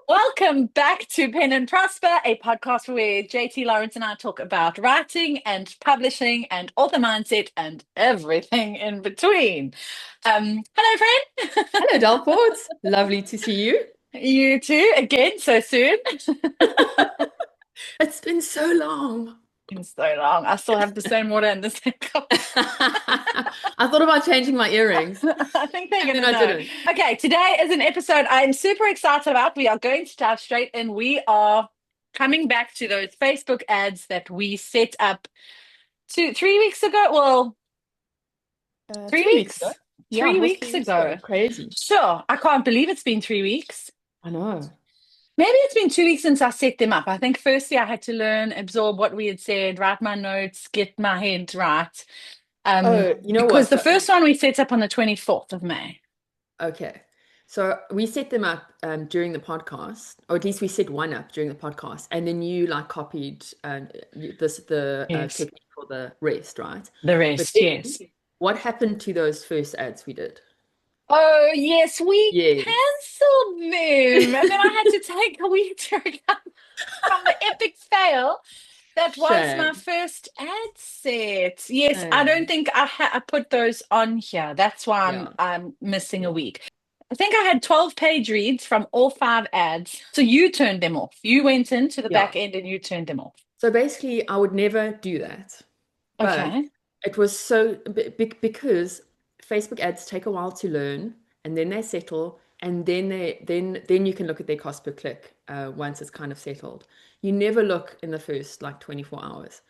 Welcome back to Pen and Prosper, a podcast where JT Lawrence and I talk about writing and publishing and author mindset and everything in between. Hello, friend. Hello, Delport. Lovely to see you. You too, again, so soon. It's been so long. It's so long. I still have the same water and the same cup. I thought about changing my earrings, I think they're and going then to I know. didn't. Okay, today is an episode I'm super excited about. We are going to dive straight in. We are coming back to those Facebook ads that we set up 3 weeks ago. Well, three 3 weeks ago. weeks. Yeah, Three it was weeks 3 weeks ago. ago. Crazy. Sure. I can't believe it's been 3 weeks. I know. Maybe it's been 2 weeks since I set them up. I think firstly I had to learn, absorb what we had said, write my notes, get my head right. Oh, you know Because what? the first one we set up on the 24th of May. Okay. So we set them up during the podcast, or at least we set one up during the podcast, and then you like copied the Yes. technique for the rest, right? The But rest, then, yes. what happened to those first ads we did? Oh, yes, we Yes. cancelled them. And then I had to take a week to recover from the epic fail that was my Shame. first ad set. Yes, I don't Shame. think I put those on here. That's why I'm Yeah. I'm missing a Yeah. week. I think I had 12 page reads from all five ads. So you turned them off. You went into the Yeah. back end and you turned them off. So basically, I would never do that. But Okay. it was so because Facebook ads take a while to learn and then they settle and then you can look at their cost per click once it's kind of settled. You never look in the first like 24 hours.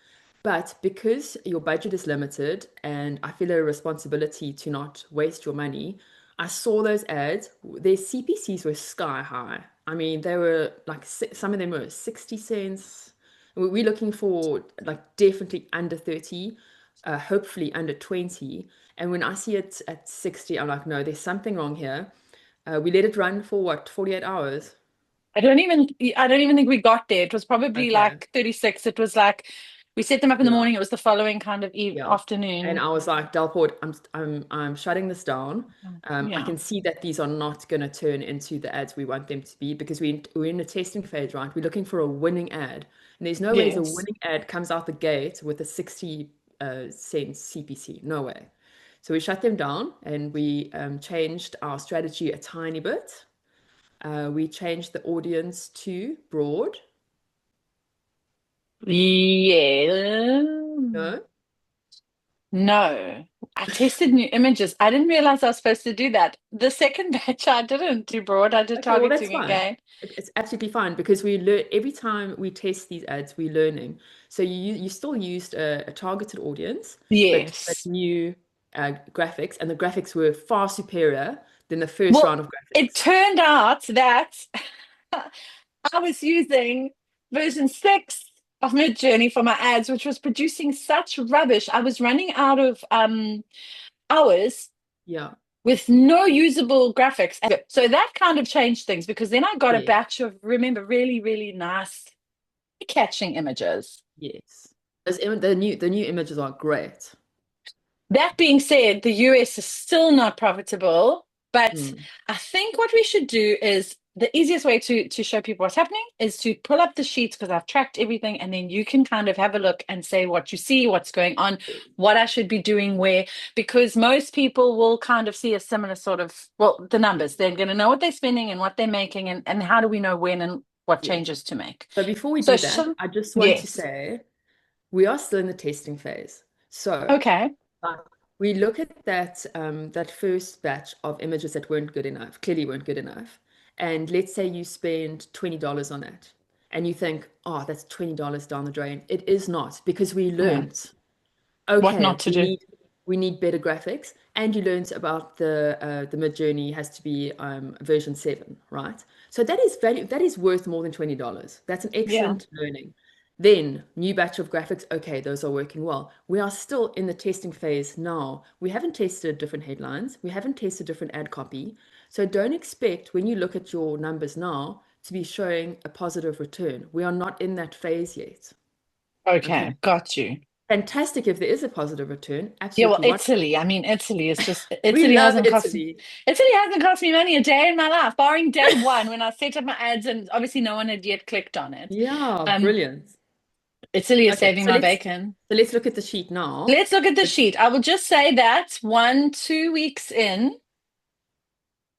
But because your budget is limited and I feel a responsibility to not waste your money, I saw those ads. Their CPCs were sky high. I mean, they were like some of them were 60 cents. We're looking for like definitely under 30, hopefully under 20. And when I see it at 60, I'm like, no, there's something wrong here. We let it run for what, 48 hours? I don't even think we got there. It was probably Okay. like 36. It was like we set them up in the Yeah. morning. It was the following kind of Yeah. And afternoon. I was like, Delport, I'm shutting this down. I Yeah. can see that these are not going to turn into the ads we want them to be because we're in a testing phase, right? We're looking for a winning ad. And there's no ways a Yes. winning ad comes out the gate with a 60 cents CPC. No way. So we shut them down and we changed our strategy a tiny bit. We changed the audience to broad. Yeah. No? No. I tested new images. I didn't realize I was supposed to do that. The second batch I didn't do broad. I did Okay, well, that's targeting fine. again. It's absolutely fine because we learn every time we test these ads, we're learning. So you still used a targeted audience, but Yes. new graphics, and the graphics were far superior than the first Well, round of it graphics. turned out that I was using version 6 of Midjourney for my ads, which was producing such rubbish. I was running out of hours Yeah, with no usable graphics. So that kind of changed things because then I got a yeah, batch of, remember, really, really nice catching images. yes. The new images are great. That being said, the US is still not profitable, but Mm, I think what we should do is the easiest way to show people what's happening is to pull up the sheets because I've tracked everything, and then you can kind of have a look and say what you see, what's going on, what I should be doing where, because most people will kind of see a similar sort of, well, the numbers. They're going to know what they're spending and what they're making, and how do we know when and what yes. changes to make. So before we So, do that, I just want to yes. say we are still in the testing phase. So Okay. like, we look at that first batch of images that weren't good enough, clearly weren't good enough. And let's say you spend $20 on that and you think, oh, that's $20 down the drain. It is not because we Yeah. learned, What okay, not to we do. need we need better graphics. And you learned about the mid journey has to be version 7, right? So that is value that is worth more than $20. That's an Yeah. excellent learning. Then, new batch of graphics. Okay, those are working well. We are still in the testing phase now. We haven't tested different headlines. We haven't tested different ad copy. So don't expect when you look at your numbers now to be showing a positive return. We are not in that phase yet. Okay. Okay. Got you. Fantastic if there is a positive return. Yeah, well, Absolutely Italy. I wonderful. mean, Italy is just We love Italy. Italy hasn't cost me money a day in my life, barring day one when I set up my ads and obviously no one had yet clicked on it. Yeah, Um, brilliant. Italy is Okay, saving my bacon. so let's look at the sheet now. Let's look at the It's sheet. I will just say that 2 weeks in,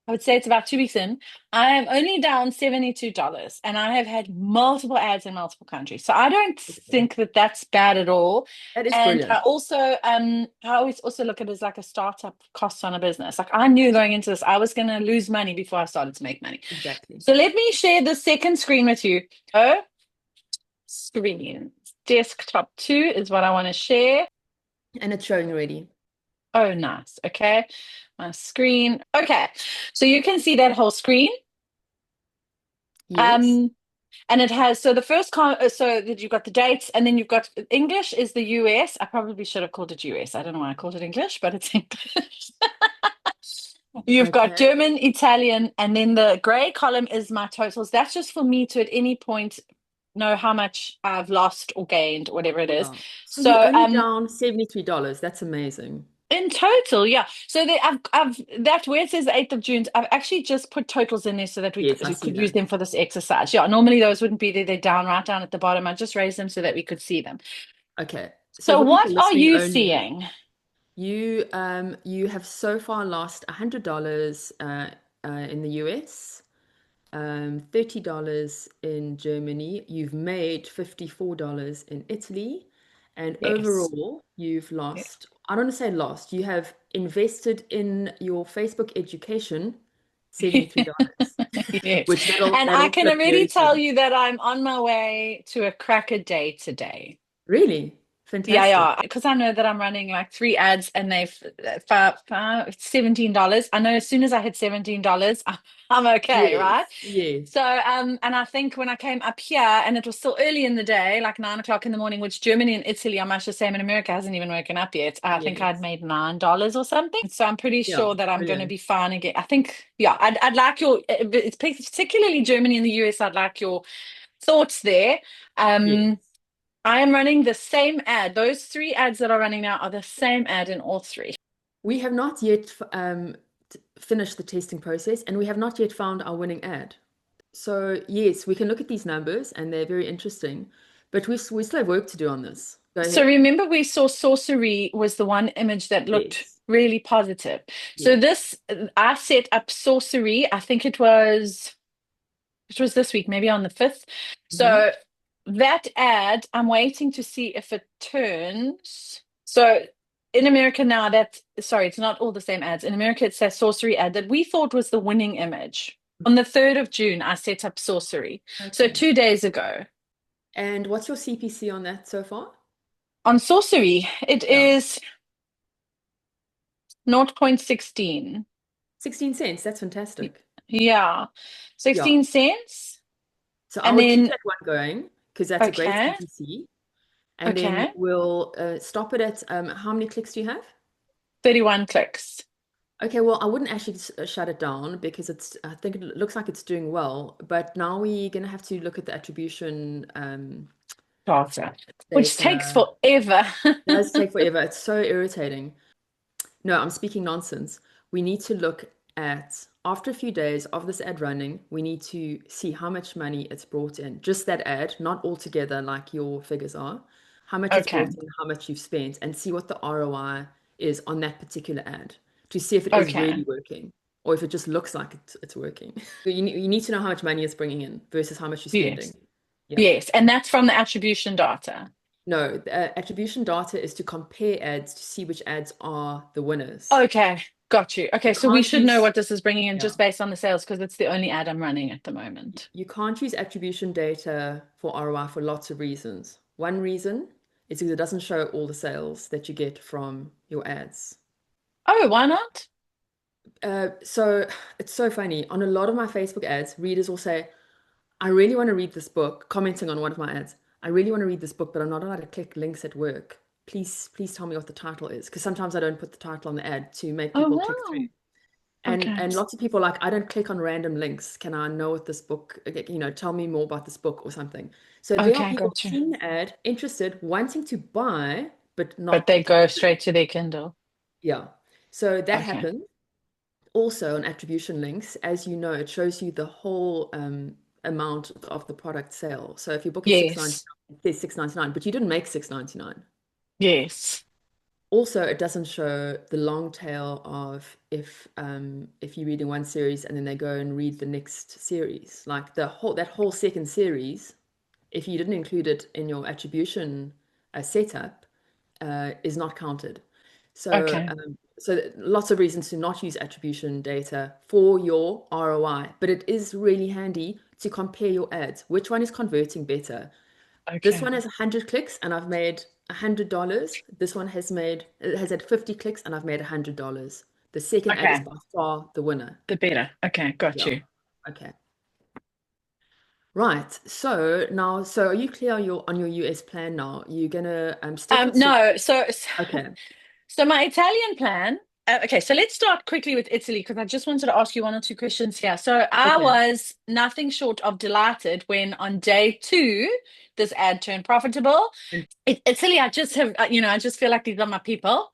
I would say it's about 2 weeks in, I am only down $72 and I have had multiple ads in multiple countries. So I don't okay. think that that's bad at all. That is And brilliant. I always also look at it as like a startup cost on a business. Like I knew going into this, I was going to lose money before I started to make money. Exactly. So let me share the second screen with you. Oh, screen. Desktop 2 is what I want to share. And it's showing already. Oh, nice. Okay. My screen. Okay. So you can see that whole screen. Yes. Um, and it has so the first so that you've got the dates, and then you've got English is the US. I probably should have called it US. I don't know why I called it English, but it's English. You've got Okay. German, Italian, and then the gray column is my totals. That's just for me to at any point know how much I've lost or gained, whatever it is. Yeah. So you're So only down $73. That's amazing. in total, yeah. So I've that where it says the 8th of June, I've actually just put totals in there so that Yes, I we see could use that. them for this exercise. Yeah, normally those wouldn't be there. They're down right down at the bottom. I just raised them so that we could see them. Okay. So So for people what are listening you only, seeing? you have so far lost $100 in the US, $30 in Germany. You've made $54 in Italy, and Yes. overall you've Yeah. lost, I don't want to say lost, you have invested in your Facebook education $73, Yes. which that'll And I that'll can flip already very tell soon. you that I'm on my way to a cracker day today. Really? Yeah, Fantastic. yeah, because I know that I'm running like three ads and they've $17. I know as soon as I hit $17, I'm okay, right? Yes, yes, So, and I think when I came up here and it was still early in the day, like 9 o'clock in the morning, which Germany and Italy, I must just say, in America hasn't even woken up yet. I think I'd yes. made $9 or something. So I'm pretty Yeah, sure that I'm going to brilliant. be fine again. I think, yeah, I'd like your, it's particularly Germany and the US. I'd like your thoughts there. Um, Yes. I am running the same ad. Those three ads that are running now are the same ad in all three. We have not yet finished the testing process and we have not yet found our winning ad. So, yes, we can look at these numbers and they're very interesting, but we still have work to do on this. Go So ahead. remember we saw sorcery was the one image that looked Yes, really positive. So yes. this I set up sorcery. I think it was this week, maybe on the 5th. Hmm. So that ad, I'm waiting to see if it turns. So in America now, sorry, it's not all the same ads. In America, it's that sorcery ad that we thought was the winning image. On the 3rd of June, I set up sorcery. So Okay. 2 days ago. And what's your CPC on that so far? On sorcery, it Yeah. is 0.16. 16 cents. That's fantastic. Yeah. Yeah. 16 cents. So I And would keep then, that one going because that's a great okay, CPC. And then okay, we'll stop it at how many clicks do you have? 31 clicks. Okay, well, I wouldn't actually shut it down because I think it looks like it's doing well, but now we're going to have to look at the attribution Data, which takes data. forever. It does take forever. It's so irritating. No, I'm speaking nonsense. We need to look at, after a few days of this ad running, we need to see how much money it's brought in. Just that ad, not altogether like your figures are. How much it's Okay, brought in, how much you've spent, and see what the ROI is on that particular ad to see if it is okay, really working or if it just looks like it's working. You need to know how much money it's bringing in versus how much you're yes, spending. Yeah. yes. And that's from the attribution data. No, the, attribution data is to compare ads to see which ads are the winners. Okay, got you. You Okay, so we can't should know use, what this is bringing in yeah. just based on the sales because it's the only ad I'm running at the moment. You can't use attribution data for ROI for lots of reasons. One reason is because it doesn't show all the sales that you get from your ads. Oh, why not? So it's so funny. On a lot of my Facebook ads, readers will say, I really want to read this book, commenting on one of my ads. I really want to read this book, but I'm not allowed to click links at work. Please tell me what the title is. Because sometimes I don't put the title on the ad to make Oh, people click through. wow. And Okay, and lots of people are like, I don't click on random links. Can I know what this book, tell me more about this book or something. So there are okay, people got you. seeing the ad, interested, wanting to buy, but But not they the go Kindle. straight to their Kindle. Yeah. So that Okay. happens. Also on attribution links, as you know, it shows you the whole amount of the product sale. So if your book is Yes. 6.99, it says 6.99, but you didn't make 6.99. Yes. Also, it doesn't show the long tail of if you're reading one series and then they go and read the next series. Like that whole second series, if you didn't include it in your attribution setup, is not counted. So, Okay. lots of reasons to not use attribution data for your ROI, but it is really handy to compare your ads. Which one is converting better? This Okay. one has 100 clicks and I've made $100. This one has had 50 clicks and I've made $100. The second ad is Okay. by far the winner. The better. Okay. Got Yeah. you. Okay. Right. So are you clear on your US plan now? You're gonna stick with six. No. Okay. So my Italian plan. Okay, so let's start quickly with Italy because I just wanted to ask you one or two questions here. So I Okay. was nothing short of delighted when on day two this ad turned profitable. And Italy, I just have, I just feel like these are my people.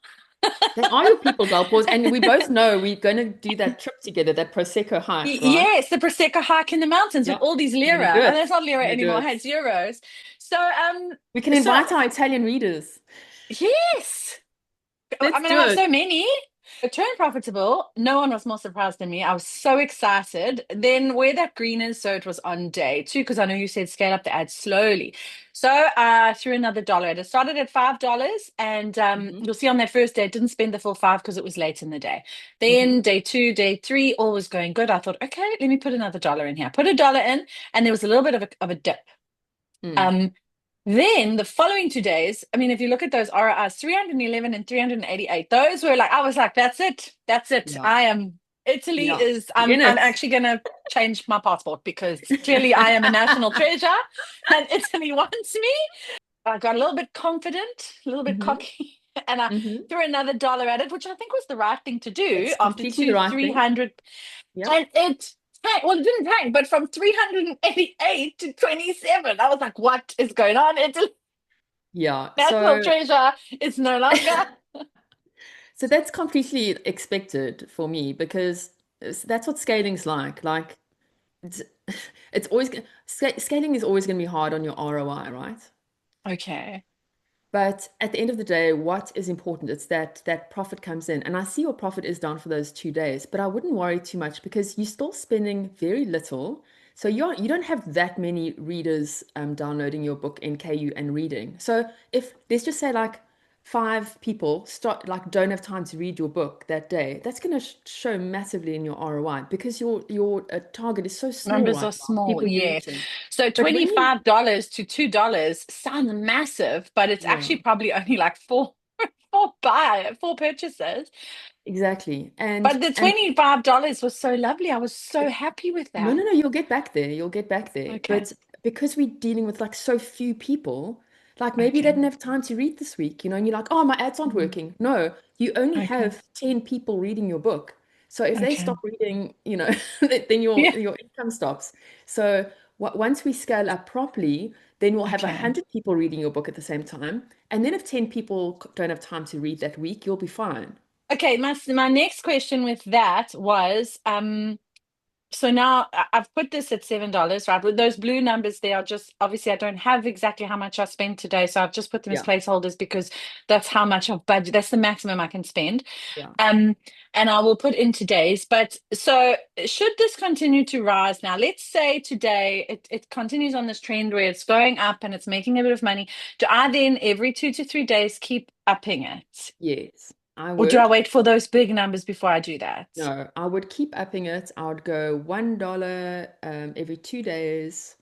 they are your people, Delport, and we both know we're gonna do that trip together, that Prosecco hike, right? Yes, the Prosecco hike in the mountains with Yeah. all these We're gonna do lira. And it. it's not lira We're gonna do anymore, hey, it. it's euros. So, We can so invite our Italian readers. yes. Let's I'm going to do have it. so many. It turned profitable. No one was more surprised than me. I was so excited. Then where that green is, so it was on day two, because I know you said scale up the ad slowly. So I threw another dollar. It started at $5, and Hmm. you'll see on that first day, it didn't spend the full five because it was late in the day. Hmm. Then day two, day three, all was going good. I thought, okay, let me put another dollar in here. Put a dollar in, and there was a little bit of a dip. Mm. Um, then the following 2 days, I mean, if you look at those RRs, 311 and 388, those were like, I was like, that's it. That's it. Yeah. Italy Yeah. is, You're in I'm it. actually going to change my passport because clearly I am a national treasure and Italy wants me. I got a little bit confident, a little bit Hmm. cocky, and I Hmm. threw another dollar at it, which I think was the right thing to do It's after completely the two, right thing. 300. Yeah. And it tanked. Well, it didn't tank, but from 388 to 27, I was like, what is going on? It's a Yeah. national treasure. It's no longer. So that's completely expected for me because that's what scaling's like. Like it's, it's always scaling is always going to be hard on your ROI, right? Okay. But at the end of the day, what is important? It's that profit comes in. And I see your profit is down for those 2 days, but I wouldn't worry too much because you're still spending very little. So you don't have that many readers downloading your book NKU and reading. So if let's just say like 5 people start like don't have time to read your book that day, that's going to show massively in your ROI because your target is so small Numbers right are now, small, people you're yes. reaching. So But when you $25 to $2 sounds massive, but it's yeah. actually probably only like four purchases. Exactly. But the And $25 was so lovely. I was so happy with no, that. no, no, you'll get back there. You'll get back there. Okay. But because we're dealing with like so few people, like maybe they Okay. didn't have time to read this week, and you're like, oh, my ads aren't Mm. working. No, you only Okay. have 10 people reading your book. So if they Okay. stop reading, then your Yeah. your income stops. So once we scale up properly, then we'll have a Okay. hundred people reading your book at the same time. And then if 10 people don't have time to read that week, you'll be fine. Okay. My next question with that was so now I've put this at $7, right? With those blue numbers, they are just obviously I don't have exactly how much I spent today, so I've just put them as Yeah, placeholders because that's how much of budget. That's the maximum I can spend. yeah. Um, and I will put in today's. But so should this continue to rise now? Let's say today it continues on this trend where it's going up and it's making a bit of money. Do I then every 2 to 3 days keep upping it? Yes, I Or do I would. wait for those big numbers before I do that? No, I would keep upping it. I would go $1 every 2 days.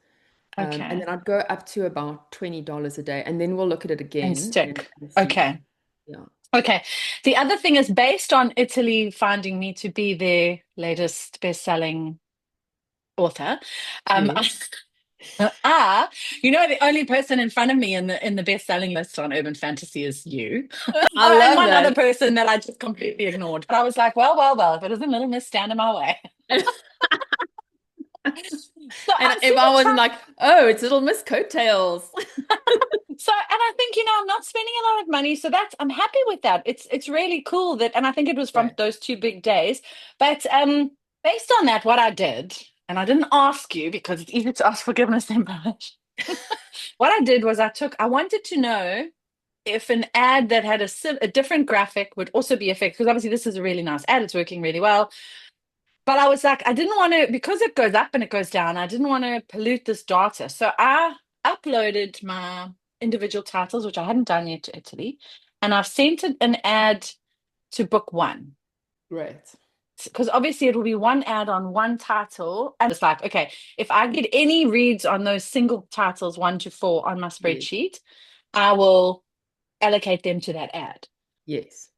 And Okay. then I'd go up to about $20 a day. And then we'll look at it And again and, stick. and see. Okay. Yeah. Okay. The other thing is based on Italy finding me to be their latest best-selling author. Um, Yes. the only person in front of me in the best-selling list on Urban Fantasy is you. I Oh, and love one other that. person that I just completely ignored. But I was like, well, well, well, if it doesn't Little Miss stand in my way. So And I'm if super I wasn't chuffed. like, oh, it's Little Miss Coattails. So, and I think, I'm not spending a lot of money, so that's I'm happy with that. It's really cool that, and I think it was from Right. those two big days. But based on that, what I did, and I didn't ask you because it's easier to ask forgiveness than permission. What I did was I wanted to know if an ad that had a different graphic would also be effective, because obviously this is a really nice ad, it's working really well. But I was like, I didn't want to, because it goes up and it goes down, I didn't want to pollute this data. So I uploaded my individual titles, which I hadn't done yet to Italy, and I've sent an ad to book one. Great. Because obviously it will be one ad on one title. And it's like, okay, if I get any reads on those single titles, 1 to 4 on my Yes. spreadsheet, I will allocate them to that ad. Yes.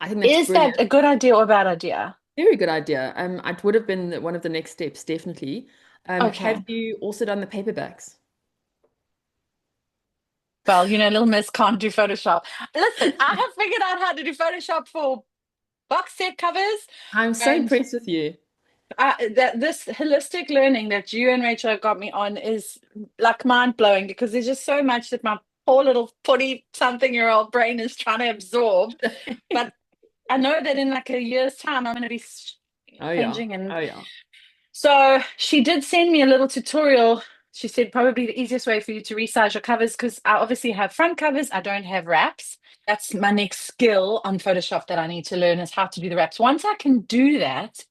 I think that's Is that a brilliant. good idea or a bad idea? Very good idea. It would have been one of the next steps, definitely. Have Okay. you also done the paperbacks? Well, little miss can't do Photoshop. Listen, I have figured out how to do Photoshop for box set covers, I'm so and impressed with you. that this holistic learning that you and Rachel have got me on is like mind blowing, because there's just so much that my poor little 40-something-year-old brain is trying to absorb. But I know that in like a year's time, I'm going to be Oh yeah. changing. And Oh yeah. so she did send me a little tutorial. She said probably the easiest way for you to resize your covers, because I obviously have front covers, I don't have wraps. That's my next skill on Photoshop that I need to learn, is how to do the wraps. Once I can do that,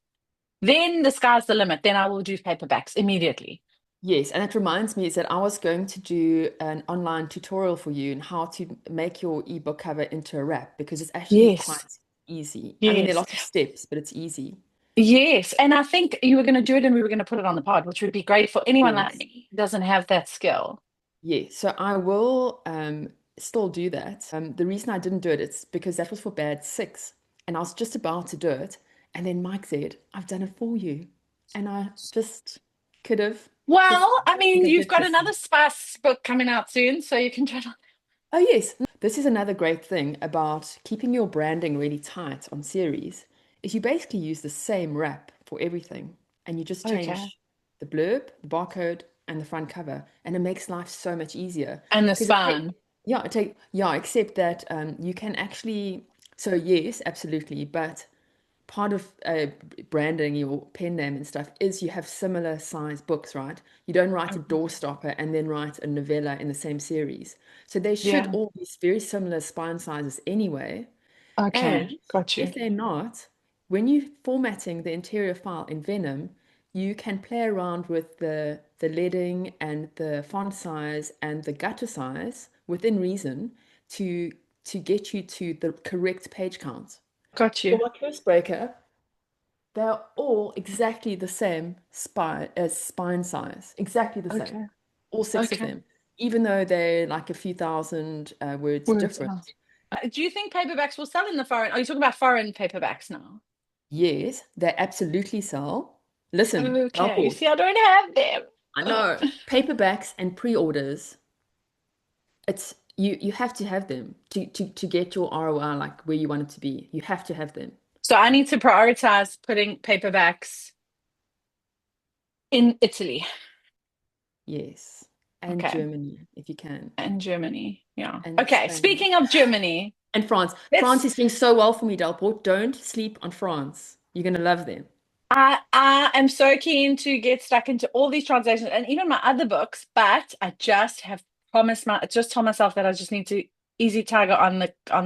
then the sky's the limit. Then I will do paperbacks immediately. Yes, and it reminds me is that I was going to do an online tutorial for you on how to make your ebook cover into a wrap because it's actually Yes, quite easy. I mean, there are yes, lots of steps, but it's easy. yes. And I think you were going to do it and we were going to put it on the pod, which would be great for anyone like Yes. me who doesn't have that skill. Yeah, so I will still do that. The reason I didn't do it, it's because that was for bad six, and I was just about to do it, and then Mike said, "I've done it for you," and I just could have just Well, I mean, you've got forgetful. another Spice book coming out soon, so you can try to. Oh yes, this is another great thing about keeping your branding really tight on series, is you basically use the same wrap for everything, and you just Okay. change the blurb, the barcode, and the front cover, and it makes life so much easier. And the Because it take, spine. yeah, yeah, except that you can actually, so yes, absolutely, but part of branding your pen name and stuff is you have similar size books, right? You don't write a Okay. doorstopper and then write a novella in the same series. So they should Yeah. all be very similar spine sizes anyway. Okay. And Got you. if they're not, when you're formatting the interior file in Venom, you can play around with the leading and the font size and the gutter size within reason to to get you to the correct page count. Got For you. my curse breaker, they're all exactly the same spine size, exactly the same, Okay. all six of Okay. them, even though they're like a few thousand words Words different. out. Do you think paperbacks will sell in the foreign? Are you talking about foreign paperbacks now? Yes, they absolutely sell. Listen, Okay. You Delport, see, I don't have them. I Oh. know paperbacks and pre-orders. It's you have to have them to get your ROI like where you want it to be. You have to have them. So I need to prioritize putting paperbacks in Italy. Yes, and Okay. Germany if you can, And Germany. Yeah. and Okay. Spain. Speaking of Germany, And France. France let's is doing so well for me, Delport. Don't sleep on France. You're going to love them. I am so keen to get stuck into all these translations and even my other books, but I just have just told myself that I just need to easy target on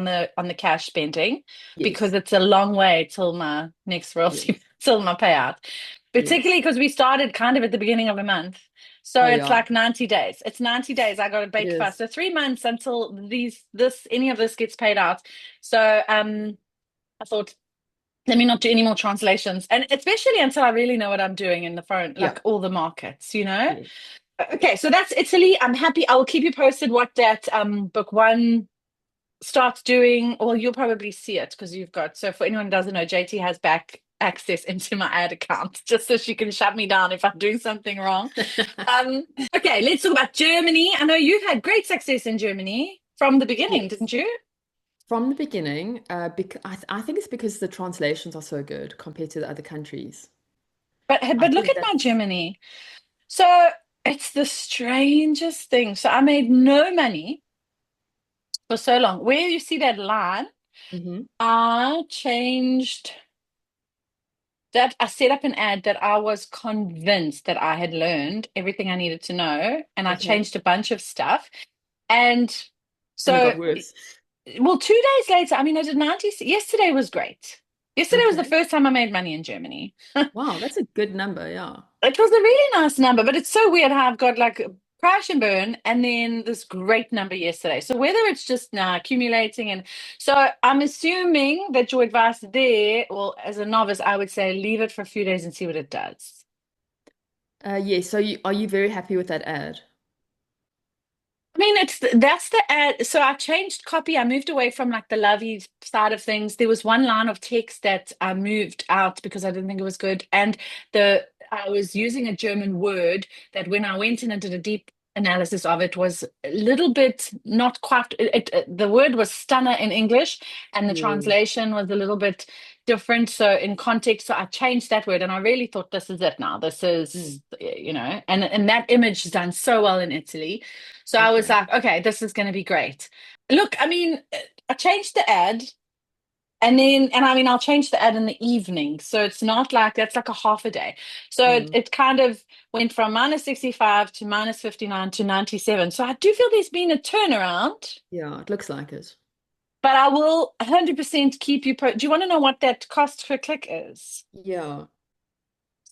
the cash spending, because Yes, it's a long way till my next royalty, yes, till my payout. yes. Particularly because we started kind of at the beginning of a month. So Oh, it's yeah, like 90 days. It's 90 days. I got to it bake fast. is. So 3 months until any of this gets paid out. So I thought, let me not do any more translations, and especially until I really know what I'm doing in the foreign, Yeah, like all the markets. yes. Okay, so that's Italy. I'm happy. I will keep you posted what that book one starts doing. Well, you'll probably see it because you've got. So for anyone who doesn't know, JT has back access into my ad account just so she can shut me down if I'm doing something wrong. Um, okay, let's talk about Germany. I know you've had great success in Germany from the beginning, Yes. didn't you? From the beginning, I think it's because the translations are so good compared to the other countries. I But look think at my that's, Germany. So it's the strangest thing. So I made no money for so long. Where you see that line, Hmm. I changed that. I set up an ad that I was convinced that I had learned everything I needed to know, and I Okay. changed a bunch of stuff. And And it so, got worse. well, 2 days later, I mean, I did 90. Yesterday was great. Yesterday was the Okay. first time I made money in Germany. Wow, that's a good number. Yeah. It was a really nice number, but it's so weird how I've got like crash and burn and then this great number yesterday. So whether it's just now accumulating and so I'm assuming that your advice there, well, as a novice, I would say leave it for a few days and see what it does. Yeah. So are you very happy with that ad? I mean, that's the ad. So I changed copy. I moved away from like the lovey side of things. There was one line of text that I moved out because I didn't think it was good. And the I was using a German word that when I went in and did a deep analysis of it was a little bit not quite the word was stunner in English and the Yeah. translation was a little bit different. So in context, so I changed that word and I really thought this is it now. This Mm, is, and that image is done so well in Italy. So I was okay. like, okay, this is going to be great. Look, I mean, I changed the ad and I mean, I'll change the ad in the evening. So it's not like that's like a half a day. So Mm, it kind of went from -65 to -59 to 97. So I do feel there's been a turnaround, yeah, it looks like it. but I will 100% keep you. Do you want to know what that cost per click is? Yeah.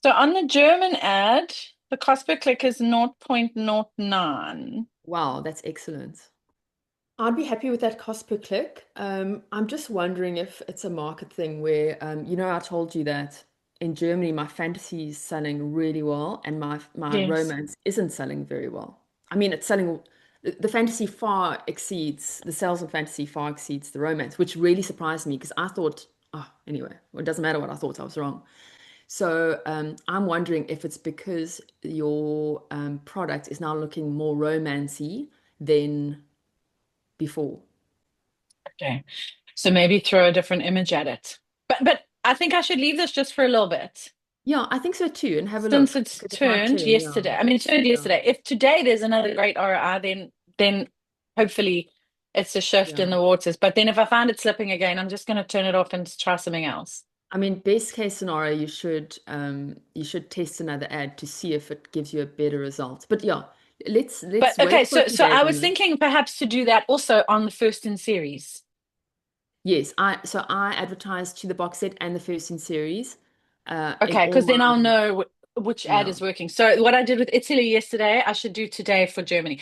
So on the German ad, the cost per click is 0.09. Wow, that's excellent. I'd be happy with that cost per click. I'm just wondering if it's a market thing where, I told you that in Germany my fantasy is selling really well and my Yes. romance isn't selling very well. I mean, it's selling, the fantasy far exceeds, the sales of fantasy far exceeds the romance, which really surprised me because I thought, oh, anyway, well, it doesn't matter what I thought, I was wrong. So I'm wondering if it's because your product is now looking more romancy than before. Okay. So maybe throw a different image at it. But I think I should leave this just for a little bit. Yeah, I think so too. And have a Since look it's because it might turned turn. Yeah, yesterday. I mean, it turned yeah, yesterday. If today there's another great ROI, then hopefully it's a shift in yeah. the waters. But then if I find it slipping again, I'm just going to turn it off and try something else. I mean, best case scenario, you should test another ad to see if it gives you a better result. But yeah, let's But wait okay, for a so few so days I on was this. thinking perhaps to do that also on the first in series. Yes, I advertised to the box set and the first in series, in Okay, all because then my I'll know which ad yeah is working. So what I did with Italy yesterday, I should do today for Germany.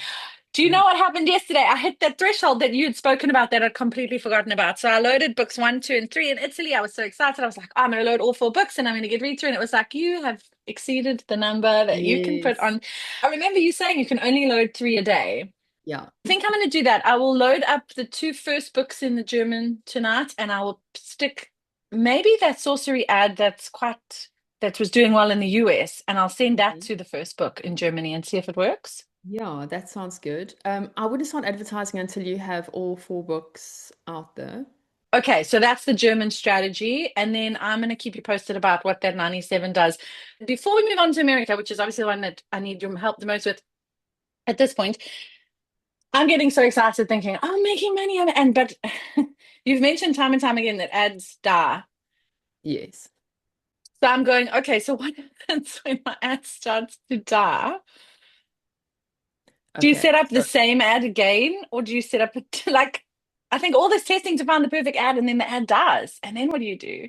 Do you yeah know what happened yesterday? I hit that threshold that you had spoken about that I'd completely forgotten about. So I loaded books one, two, and three in Italy. I was so excited. I was like, oh, I'm going to load all four books and I'm going to get read through. And it was like, you have exceeded the number that you can put yes on. I remember you saying you can only load three a day. yeah. I think I'm going to do that. I will load up the two first books in the German tonight and I will stick maybe that sorcery ad that was doing well in the US and I'll send that Mhm. to the first book in Germany and see if it works. Yeah, that sounds good. I wouldn't start advertising until you have all four books out there. Okay, so that's the German strategy. And then I'm going to keep you posted about what that 97 does. Before we move on to America, which is obviously the one that I need your help the most with at this point, I'm getting so excited thinking, oh, I'm making money. But you've mentioned time and time again that ads die. Yes. So I'm going, okay, so what happens when my ad starts to die? Do you Okay. set up the So same ad again, or do you set up like, I think all this testing to find the perfect ad and then the ad dies. And then what do you do?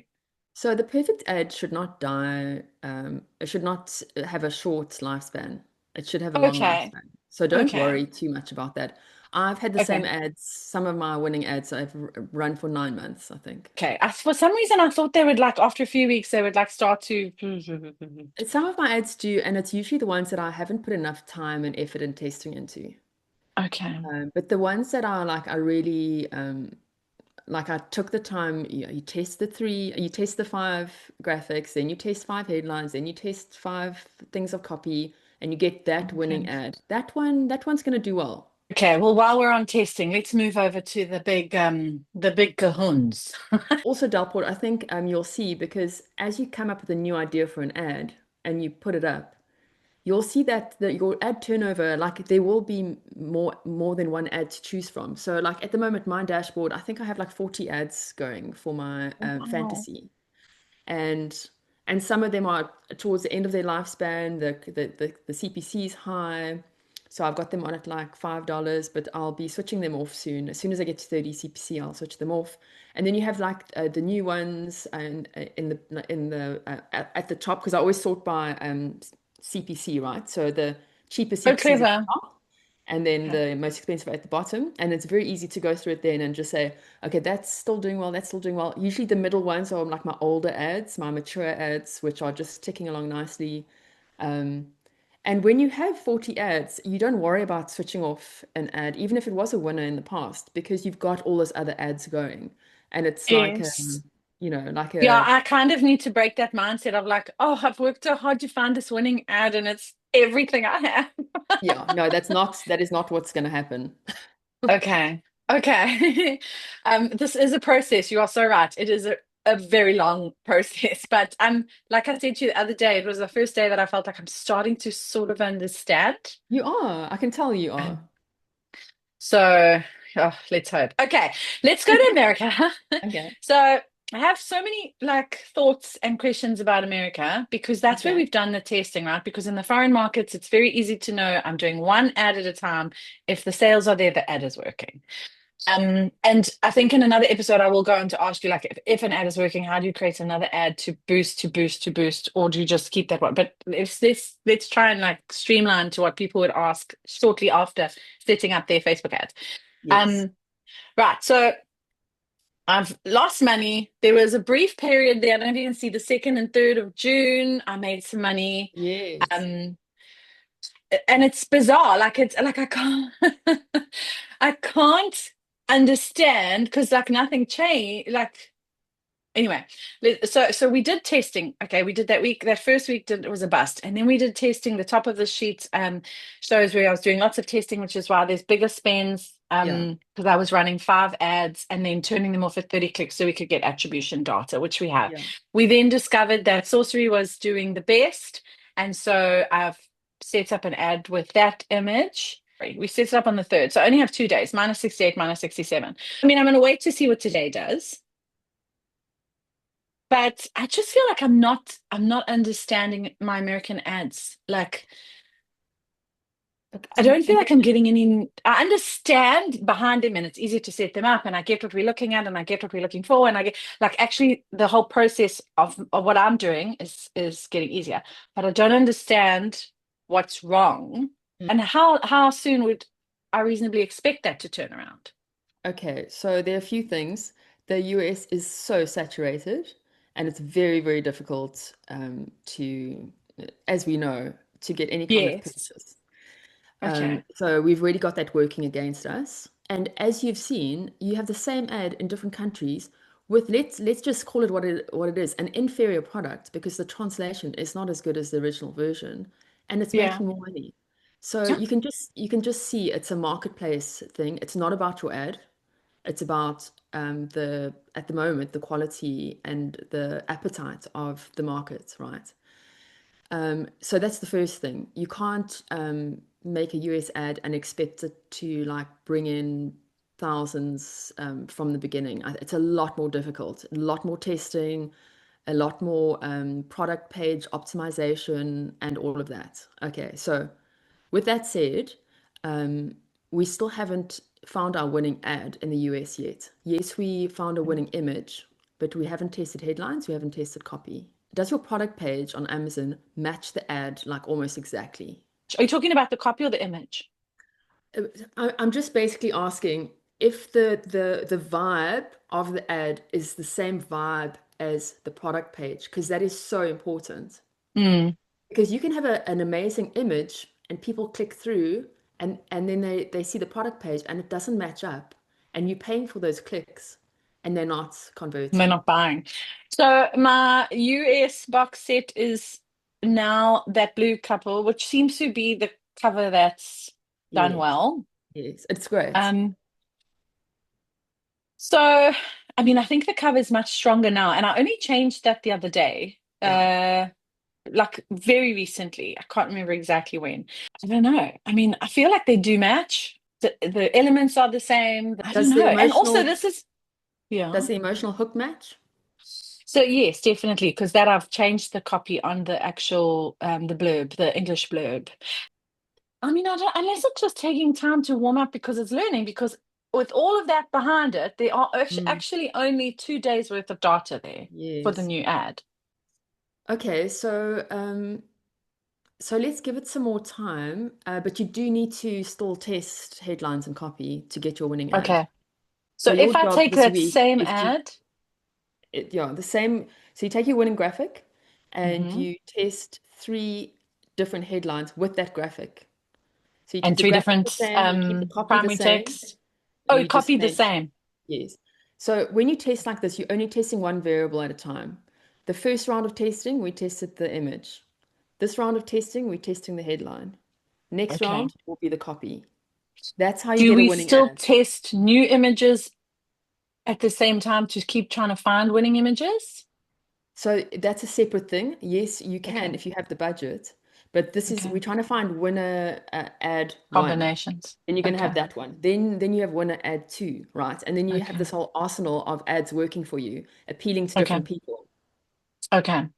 So the perfect ad should not die. It should not have a short lifespan. It should have a long Okay, lifespan. So don't okay. worry too much about that. I've had the same Okay. ads, some of my winning ads I've run for 9 months, I think. Okay. For some reason, I thought they would like after a few weeks they would like start to. Some of my ads do, and it's usually the ones that I haven't put enough time and effort and testing into. Okay. But the ones that are like, I really, like I took the time, you test the three, you test the five graphics, then you test five headlines, then you test five things of copy, and you get that winning Okay. ad. That one's going to do well. Okay. Well, while we're on testing, let's move over to the big cahoons. Also, Delport, I think you'll see because as you come up with a new idea for an ad and you put it up, you'll see that your ad turnover, like there will be more than one ad to choose from. So like at the moment, my dashboard, I think I have like 40 ads going for my Wow. fantasy. and and some of them are towards the end of their lifespan. The CPC is high, so I've got them on at like $5, but I'll be switching them off soon. As soon as I get to 30 CPC, I'll switch them off. And then you have like the new ones and at the top, because I always sort by CPC, right? So the cheapest Oh, CPC is at clever. the top, and then Okay. the most expensive at the bottom. And it's very easy to go through it then and just say, okay, that's still doing well, that's still doing well. Usually the middle ones are like my older ads, my mature ads, which are just ticking along nicely. Um, and when you have 40 ads, you don't worry about switching off an ad, even if it was a winner in the past, because you've got all those other ads going. And it's like Yes. like Yeah, a I kind of need to break that mindset of like, oh, I've worked so hard to find this winning ad and it's everything I have. yeah, no, that is not what's going to happen. Okay. Okay. This is a process. You are so right. It is a very long process. But like I said to you the other day, it was the first day that I felt like I'm starting to sort of understand. You are, I can tell you are. Um, so let's hope. Okay, let's go to America. Okay, So I have so many like thoughts and questions about America because that's where okay. we've done the testing, right? Because in the foreign markets, it's very easy to know I'm doing one ad at a time. If the sales are there, the ad is working. And I think in another episode, I will go on to ask you like if an ad is working, how do you create another ad to boost, to boost, to boost, or do you just keep that one? But let's try and like streamline to what people would ask shortly after setting up their Facebook ads. Yes. Um, right. So I've lost money. There was a brief period there. I don't know if you can see the 2nd and 3rd of June. I made some money. Yes. Um, and it's bizarre. Like it's like I can't I can't understand because like nothing changed. Like anyway, so we did testing. Okay, we did that week. That first week did, it was a bust, and then we did testing. The top of the sheet shows where I was doing lots of testing, which is why there's bigger spends. Yeah. Because I was running 5 ads and then turning them off at 30 clicks so we could get attribution data, which we have. Yeah. We then discovered that Sorcery was doing the best, and so I've set up an ad with that image. We set it up on the 3rd, so I only have 2 days, minus 68, minus 67. I mean, I'm going to wait to see what today does. But I just feel like I'm not understanding my American ads. Like But I don't feel like I'm getting any. I understand behind them and it's easier to set them up and I get what we're looking at and I get what we're looking for and I get like actually the whole process of what I'm doing is getting easier. But I don't understand what's wrong and how soon would I reasonably expect that to turn around? okay, so there are a few things. The US is so saturated, and it's very, very difficult as we know, to get any kind of Yes. purchase. Okay. So we've really got that working against us. And as you've seen, you have the same ad in different countries with let's just call it what it is, an inferior product because the translation is not as good as the original version, and it's Yeah. making more money. So you can just see it's a marketplace thing. It's not about your ad. It's about the at the moment the quality and the appetite of the market, right? So that's the first thing. You can't make a US ad and expect it to like bring in thousands from the beginning. It's a lot more difficult, a lot more testing, a lot more product page optimization, and all of that. Okay, so with that said, um, we still haven't found our winning ad in the US yet. Yes, we found a winning image, but we haven't tested headlines, we haven't tested copy. Does your product page on Amazon match the ad like almost exactly? Are you talking about the copy or the image? I'm just basically asking if the vibe of the ad is the same vibe as the product page, because that is so important. Mm. Because you can have an amazing image and people click through and then they see the product page and it doesn't match up and you're paying for those clicks and they're not They're converting. not buying. So my US box set is now that blue couple, which seems to be the cover that's done Yes, well. yes, it's great. Um, so I mean, I think the cover is much stronger now, and I only changed that the other day. Yeah. like very recently. I can't remember exactly when. I don't know. I mean, I feel like they do match. The elements are the same. I don't Does the know. And also, emotional this is, yeah. does the emotional hook match? So yes, definitely, because that I've changed the copy on the actual the blurb, the English blurb. I mean, I don't, unless it's just taking time to warm up because it's learning, because with all of that behind it, there are Mm, actually only 2 days worth of data there for the yes. new ad. Okay, so let's give it some more time, but you do need to still test headlines and copy to get your winning ad. Okay. So So your if I job take this that week same is to, ad, yeah, the same. So you take your winning graphic and mhm, you test three different headlines with that graphic. So you keep and the three graphic the different same, you keep the copy the primary same, text. and Oh, you just copy the change. same. Yes. So when you test like this, you're only testing one variable at a time. The first round of testing, we tested the image. This round of testing, we're testing the headline. Next Okay. round will be the copy. That's how you Do get a we winning still ad. test new images at the same time to keep trying to find winning images? So that's a separate thing. Yes, you can Okay. if you have the budget, but this is Okay. we're trying to find winner ad one. Combinations. Then you're going to have Okay. that one. Then you have winner ad two, right? And then you have Okay. this whole arsenal of ads working for you, appealing to Okay. different people. Okay.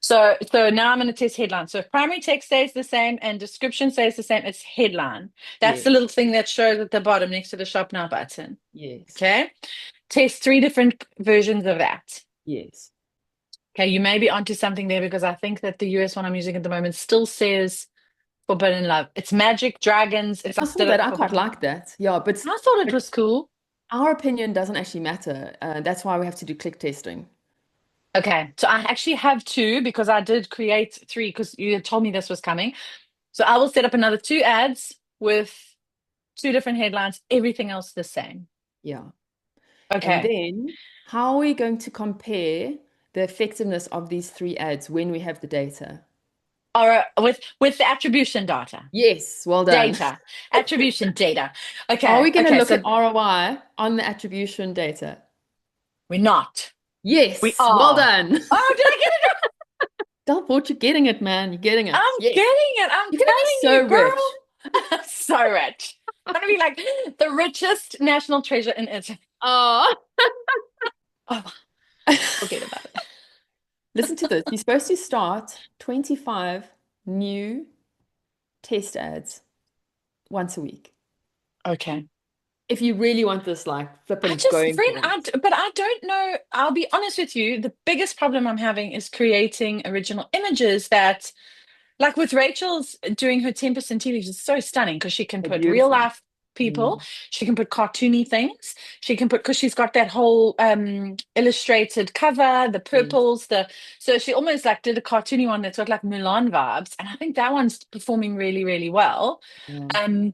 So now I'm going to test headline. So if primary text stays the same and description stays the same, it's headline. That's the Yes, little thing that shows at the bottom next to the shop now button. yes, Okay. Test three different versions of that. yes. Okay, you may be onto something there because I think that the US one I'm using at the moment still says forbidden love. It's magic, dragons. It's I saw instead that. of I quite like that. Yeah, I thought it but was cool. our opinion doesn't actually matter. That's why we have to do click testing. Okay, so I actually have two because I did create three because you had told me this was coming. So I will set up another two ads with two different headlines, everything else the same. Yeah. And Okay. then how are we going to compare the effectiveness of these three ads when we have the data? All right, with the attribution data. Yes, well done. Data. Attribution data. Are Okay. we going to Okay, look at so ROI on the attribution data? we're not. We Yes, well are. done. Oh, did I get it? Delport, you're getting it, man. You're getting it. I'm Yes. getting it. I'm You're going to be telling you, so rich. girl. So rich. I'm gonna be like the richest national treasure in Italy. Oh. Oh, forget about it. Listen to this. You're supposed to start 25 new test ads once a week. Okay. If you really want this like I flippant just, going friend, point. but I don't know. I'll be honest with you. The biggest problem I'm having is creating original images that, like with Rachel's doing her 10% tea leaves, is so stunning because she can They're put real beautiful. life people, Mm, she can put cartoony things, she can put, because she's got that whole illustrated cover, the yes. purples, so she almost like did a cartoony one that's got like Mulan vibes, and I think that one's performing really, really well. Yeah. Um,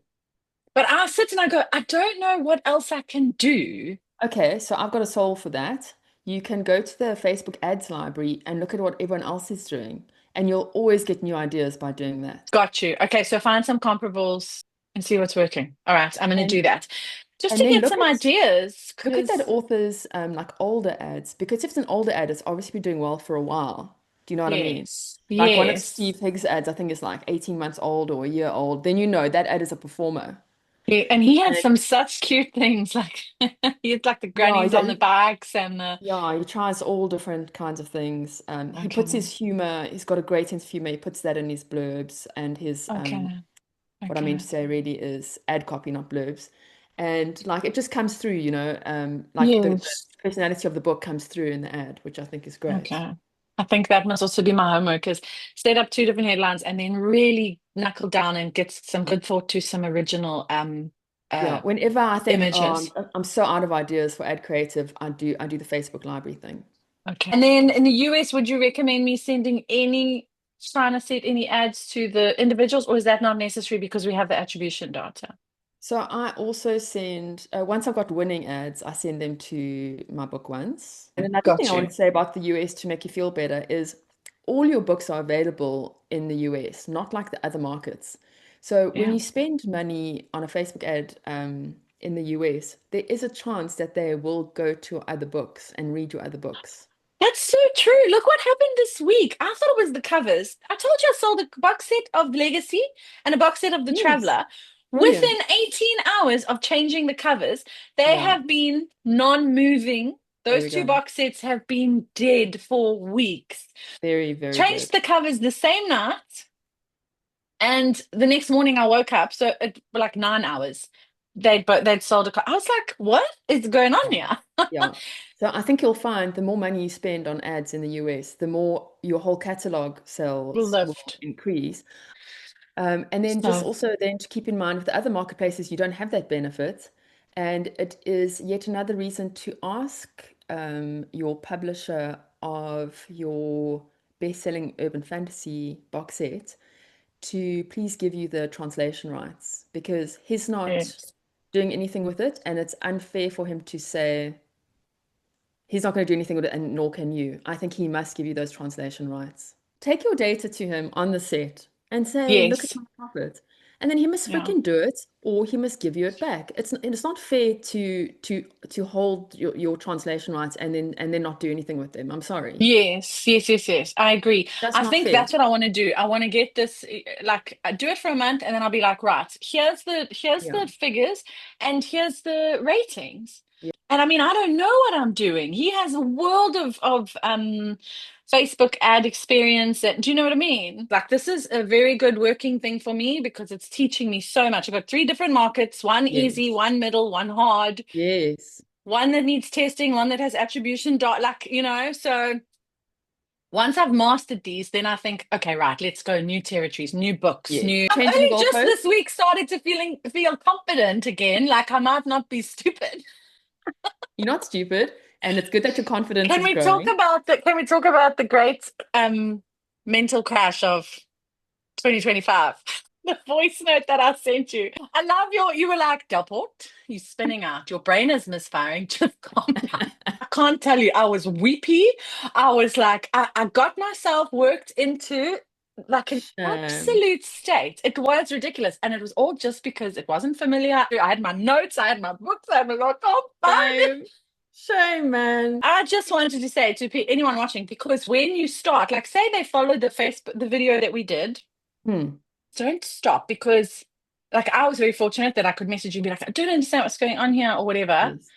but I sit and I go, I don't know what else I can do. Okay, so I've got a solve for that. You can go to the Facebook ads library and look at what everyone else is doing, and you'll always get new ideas by doing that. Got you. Okay, so find some comparables and see what's working. All right, I'm going to do And that just and to then get some ideas look at that because, author's like older ads because if it's an older ad, it's obviously been doing well for a while. Do you know what I mean? yes, Like one of yes. Steve Higgs' ads, I think is like 18 months old or a year old. Then you know that ad is a performer. And he And had some such cute things like he had like the yeah, grannies on the bikes and the yeah, he tries all different kinds of things. He puts okay, his humor. He's got a great sense of humor. He puts that in his blurbs and his okay, what I mean okay. to say really is ad copy, not blurbs. And like it just comes through, like the Yes. personality of the book comes through in the ad, which I think is great. Okay. I think that must also be my homework is set up two different headlines and then really knuckle down and get some good thought to some original Yeah, uh whenever I think, oh, images. I'm so out of ideas for ad creative, I do the Facebook library thing. Okay. And then in the US, would you recommend me sending trying to set any ads to the individuals, or is that not necessary because we have the attribution data? So I also send, once I've got winning ads, I send them to my book ones. And another thing Got I wanted you. to say about the US to make you feel better is all your books are available in the US, not like the other markets. So when Yeah. you spend money on a Facebook ad in the US, there is a chance that they will go to other books and read your other books. That's so true. Look what happened this week. I thought it was the covers. I told you I sold a box set of Legacy and a box set of The Yes, Traveler. Within brilliant. 18 hours of changing the covers, they Yeah, have been non-moving. there Those we two go. box sets have been dead for weeks. Very, very Changed good. the covers the same night, and the next morning I woke up, so it like 9 hours. They'd sold a I was like, what is going on Yeah. here? Yeah. So I think you'll find the more money you spend on ads in the US, the more your whole catalog sales will Lift. increase. And then just So also then to keep in mind with the other marketplaces, you don't have that benefit. And it is yet another reason to ask your publisher of your best-selling urban fantasy box set to please give you the translation rights because he's not yes. doing anything with it, and it's unfair for him to say he's not going to do anything with it, and nor can you. I think he must give you those translation rights. Take your data to him on the set and say, look at Yes. my profit. And then he must Yeah. freaking do it, or he must give you it back. It's not fair to hold your translation rights and then not do anything with them. I'm sorry. Yes, yes, yes, yes. I agree. That's I not think fair. that's what I want to do. I want to get this, like, do it for a month, and then I'll be like, right, here's Yeah. the figures, and here's the ratings. Yeah. And I mean, I don't know what I'm doing. He has a world of Facebook ad experience. That, do you know what I mean? Like, this is a very good working thing for me because it's teaching me so much. I've got three different markets: one easy, Yes. one middle, one hard, Yes. one that needs testing, one that has attribution dot, like, so. Once I've mastered these, then I think, okay, right, let's go new territories, new books, Yes. new. I've Changing only just this goalposts? week started to feel confident again, like I might not be stupid. You're not stupid, and it's good that your confidence Can is we talk growing. about the can we talk about the great mental crash of 2025? The voice note that I sent you. I love you were like, Delport, you're spinning out. Your brain is misfiring. Just calm down. I can't tell you, I was weepy. I was like, I got myself worked into like an Shame. absolute state. It was ridiculous. And it was all just because it wasn't familiar. I had my notes, I had my books, I had my like, oh, fine. Shame. Shame, man. I just wanted to say to anyone watching, because when you start, like say they followed the video that we did, Hmm. don't stop because like I was very fortunate that I could message you and be like, I don't understand what's going on here or whatever. Yes.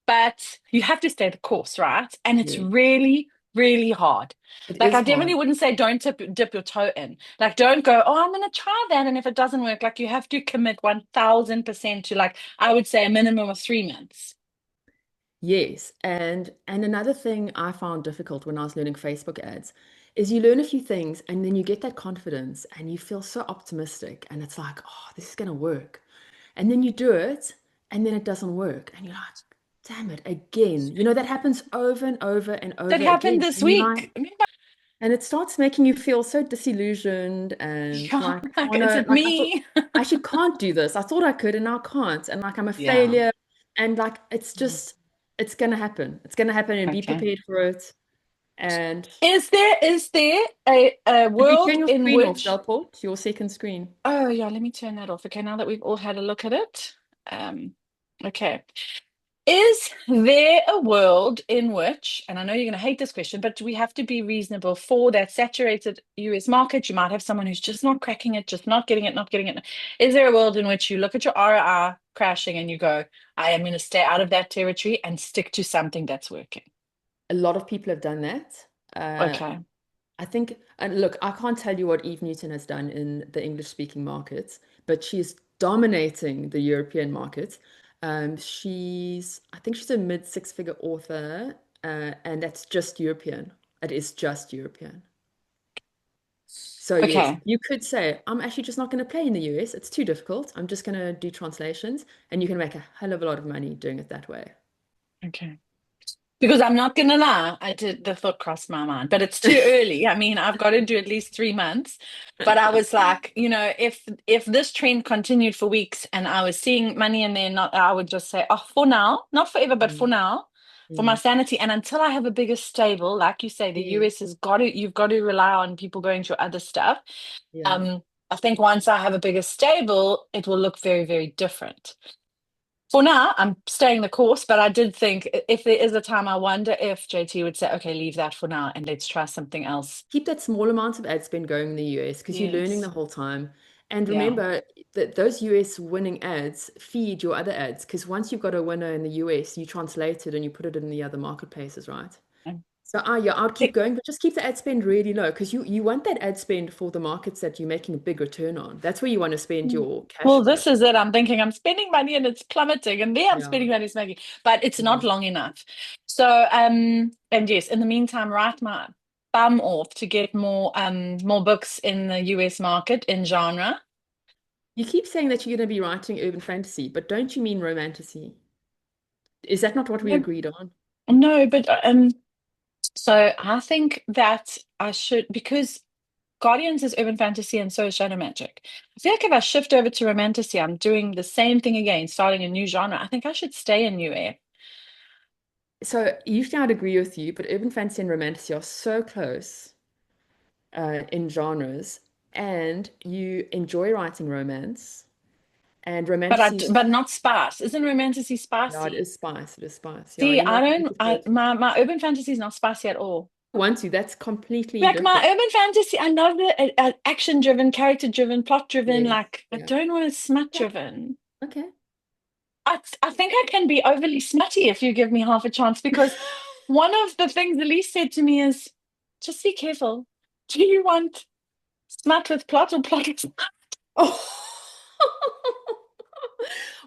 But you have to stay the course, right? And it's Yes. really, really hard. It Like is I definitely hard. wouldn't say don't dip your toe in. Like don't go, oh, I'm gonna try that. And if it doesn't work, like you have to commit 1000% to like I would say a minimum of 3 months. Yes. And another thing I found difficult when I was learning Facebook ads is you learn a few things and then you get that confidence and you feel so optimistic and it's like, oh, this is gonna work. And then you do it and then it doesn't work. And you're like, damn it, again. You know, that happens over and over and That over happened again. this And you're like, week. and it starts making you feel so disillusioned and Yeah, like, like, oh is no, it like I thought me? I actually can't do this. I thought I could and now I can't. And like I'm a Yeah. failure. And like it's just it's gonna happen. It's gonna happen and be Okay. prepared for it. And Is there a did you turn world your in screen off, which Delport? Your second screen. oh yeah, let me turn that off. Okay, now that we've all had a look at it. Um, okay. Is there a world in which, and I know you're going to hate this question, but we have to be reasonable for that saturated US market? You might have someone who's just not cracking it, just not getting it, not getting it. Is there a world in which you look at your ROI crashing and you go, I am going to stay out of that territory and stick to something that's working? A lot of people have done that. Uh, Okay. I think, and look, I can't tell you what Eve Newton has done in the English-speaking markets, but she's dominating the European market. I think she's a mid six-figure author, and that's just European. It is just European. So yes, Okay. you could say, I'm actually just not going to play in the US. It's too difficult. I'm just going to do translations, and you can make a hell of a lot of money doing it that way. Okay. Because I'm not gonna lie, I did the thought crossed my mind, but it's too early. I mean, I've got to do at least 3 months. But I was like, if this trend continued for weeks and I was seeing money in there, not I would just say, oh, for now, not forever, but for Mm, now, for my mm, sanity. And until I have a bigger stable, like you say, the yes, US has you've got to rely on people going to other stuff. yeah. Um, I think once I have a bigger stable, it will look very, very different. For now, I'm staying the course, but I did think if there is a time, I wonder if JT would say, okay, leave that for now and let's try something else. Keep that small amount of ad spend going in the US because you're learning the Yes. whole time. And Yeah. remember that those US winning ads feed your other ads because once you've got a winner in the US, you translate it and you put it in the other marketplaces, right? So yeah, I'd keep It- going, but just keep the ad spend really low because you want that ad spend for the markets that you're making a big return on. That's where you want to spend your cash well, flow. this is it. I'm thinking I'm spending money and it's plummeting, and there I'm Yeah. spending money, it's making, but it's Yeah. not long enough. So, and yes, in the meantime, write my bum off to get more books in the US market in genre. You keep saying that you're going to be writing urban fantasy, but don't you mean romantasy? Is that not what we No, agreed on? no, but so I think that I should because Guardians is urban fantasy and so is Shadow Magic. I feel like if I shift over to romantasy, I'm doing the same thing again, starting a new genre. I think I should stay in New Air. So usually I'd agree with you, but urban fantasy and romantasy are so close in genres, and you enjoy writing romance, and romantasy is, But not spice. Isn't romantasy yeah, it spicy? is spice, it is spice. Yeah, See, you're I not don't interested. my urban fantasy is not spicy at all. Want to, that's completely Like my different. urban fantasy, I love it action driven, character driven, plot driven. Yes, Like I yeah. don't want to smut Okay, driven. okay. I think I can be overly smutty if you give me half a chance because one of the things Elise said to me is just be careful. Do you want smut with plot or plot with smut? Oh.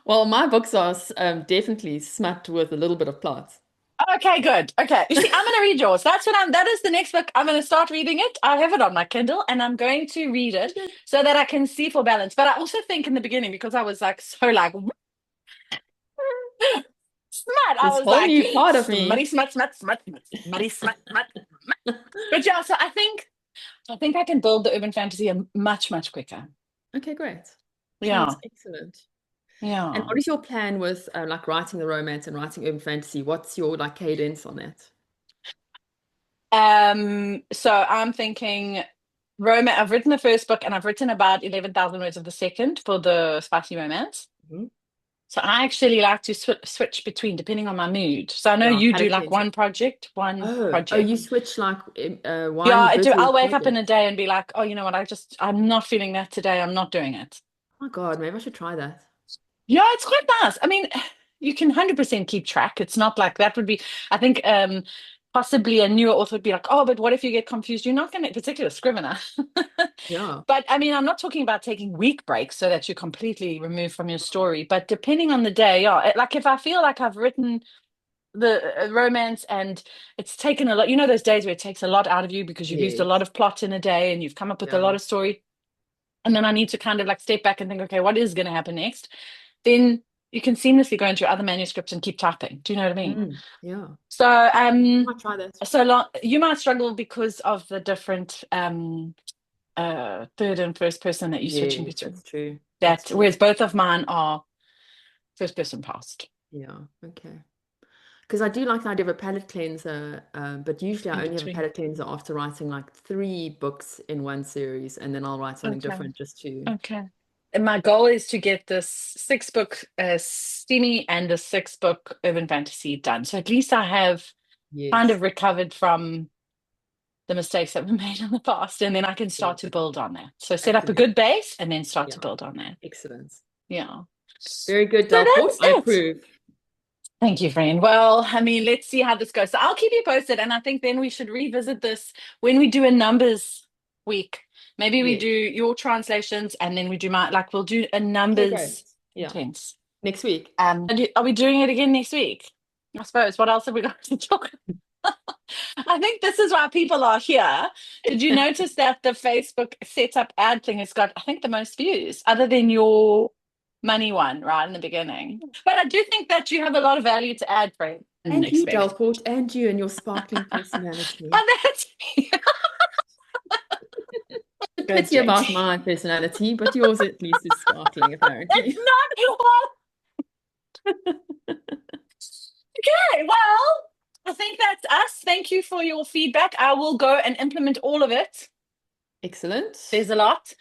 Well, my books are definitely smut with a little bit of plot. Okay, good. Okay. You see, I'm gonna read yours. That is the next book. I'm gonna start reading it. I have it on my Kindle and I'm going to read it Okay. so that I can see for balance. But I also think in the beginning, because I was like so like smut, I This was whole like new part of smutty me. smut, smut, smut, smut, smutty smut, smut. But yeah, so I think I can build the urban fantasy much, much quicker. Okay, great. Sounds Yeah. excellent. And Yeah. what is your plan with like writing the romance and writing urban fantasy? What's your like cadence on that? So I'm thinking romance. I've written the first book and I've written about 11,000 words of the second for the spicy romance. Mhm. So I actually like to switch between depending on my mood. So I know Yeah, you do like paddingtons. one project, one Oh, you project. switch like Yeah, one I do. busy I'll wake up in a project. day and be like, oh, you know what? I'm not feeling that today. I'm not doing it. Oh my God, maybe I should try that. Yeah, it's quite nice. I mean, you can 100% keep track. It's not like that would be, I think, possibly a newer author would be like, oh, but what if you get confused? You're not going to, particularly a scrivener. Yeah. But I mean, I'm not talking about taking week breaks so that you're completely removed from your story. But depending on the day, yeah, like if I feel like I've written the romance and it's taken a lot, you know, those days where it takes a lot out of you because you've used a lot Yes. of plot in a day and you've come up with a lot Yeah. of story. And then I need to kind of like step back and think, okay, what is going to happen next? Then you can seamlessly go into your other manuscripts and keep typing. Do you know what I mean? Yeah. So, I might try that. so long you might struggle because of the different third and first person that you're switching Yes, between. that's true. That's That true. whereas both of mine are first person past. Yeah. Okay. Because I do like the idea of a palette cleanser, but usually In I only have a between. palette cleanser after writing like three books in one series, and then I'll write something Okay. different just to, Okay. And my goal is to get this six book steamy and a six book urban fantasy done. So at least I have kind yes, of recovered from the mistakes that were made in the past, and then I can start to exactly. build on that. So set up a Absolutely. good base and then start Yeah. to build on that. Excellent. Yeah. Very good, So Delport. that's I it. approve. Thank you, friend. Well, I mean, let's see how this goes. So I'll keep you posted, and I think then we should revisit this when we do a numbers week. Maybe we do Yes. your translations, and then we do my like we'll do a Okay, great. numbers Yeah. intense. Next week. Are we doing it again next week? I suppose. What else have we got to talk I think this is why people are here. Did you notice that the Facebook setup ad thing has got, I think, the most views, other than your money one right in the beginning? But I do think that you have a lot of value to add, Fred. I didn't And you, expect. Delport, and you and your sparkling personality. Oh, that's A good, pity about JT. my personality, but yours at least is sparkling, It's apparently. not okay. Well, I think that's us. Thank you for your feedback. I will go and implement all of it. Excellent. There's a lot.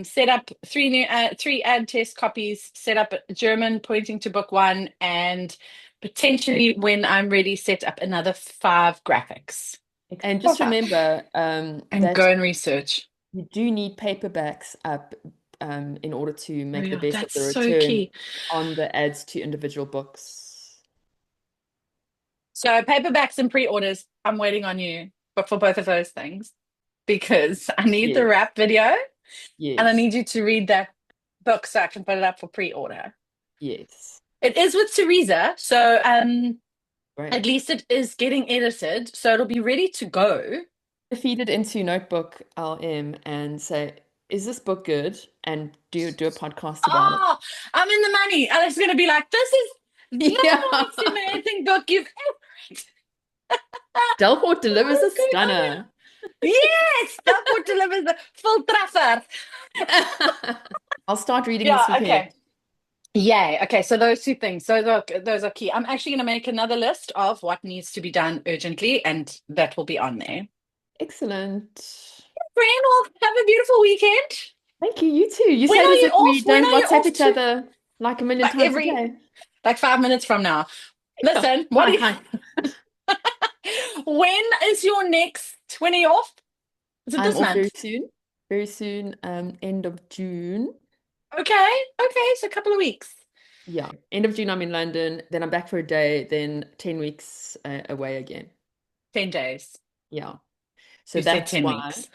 Set up three ad test copies, set up German pointing to book one, and potentially when I'm ready, set up another five graphics. And just Wow. remember And that go and research. you do need paperbacks up in order to Oh make the yeah, best of that's the so return key. on the ads to individual books. So paperbacks and pre-orders, I'm waiting on you, but for both of those things because I need the Yes, rap video and I yes, need you to read that book so I can put it up for pre-order. yes. It is with Teresa, so at Great. least it is getting edited, so it'll be ready to go. Feed it into Notebook LM and say, is this book good? And do a podcast about it. Oh, I'm in the money. Alex is going to be like, this is the Yeah. most amazing book you've ever read. Delport delivers What a is going on here? stunner. Yes, Delport delivers the full treffer. I'll start reading Yeah, this weekend. okay. Yay. Okay, so those two things, those are key. I'm actually going to make another list of what needs to be done urgently, and that will be on there. Excellent. Fran, well, have a beautiful weekend. Thank you. You too. You When say it are as you if we off? When don't are you WhatsApp off each to? other like a million Like times a every day. like 5 minutes from now. Yeah. Listen, what Hi, do you? hi. When is your next 20 off? Is it I'm this off very month? soon. Very soon, end of June. Okay, okay, so a couple of weeks. Yeah, end of June, I'm in London. Then I'm back for a day. Then 10 weeks away again. 10 days. Yeah. So You said that's 10 why. weeks.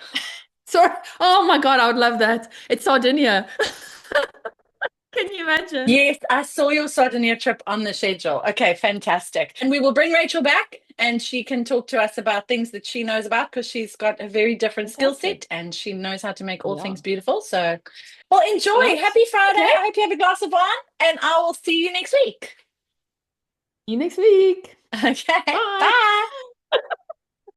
Sorry. Oh my God, I would love that. It's Sardinia. Can you imagine? Yes, I saw your Sardinia trip on the schedule. Okay, fantastic. And we will bring Rachel back and she can talk to us about things that she knows about because she's got a very different skill Fantastic. set and she knows how to make all Yeah. things beautiful. So, well, enjoy. Excellent. Happy Friday. Okay. I hope you have a glass of wine and I will see you next week. See you next week. Okay, Bye. bye.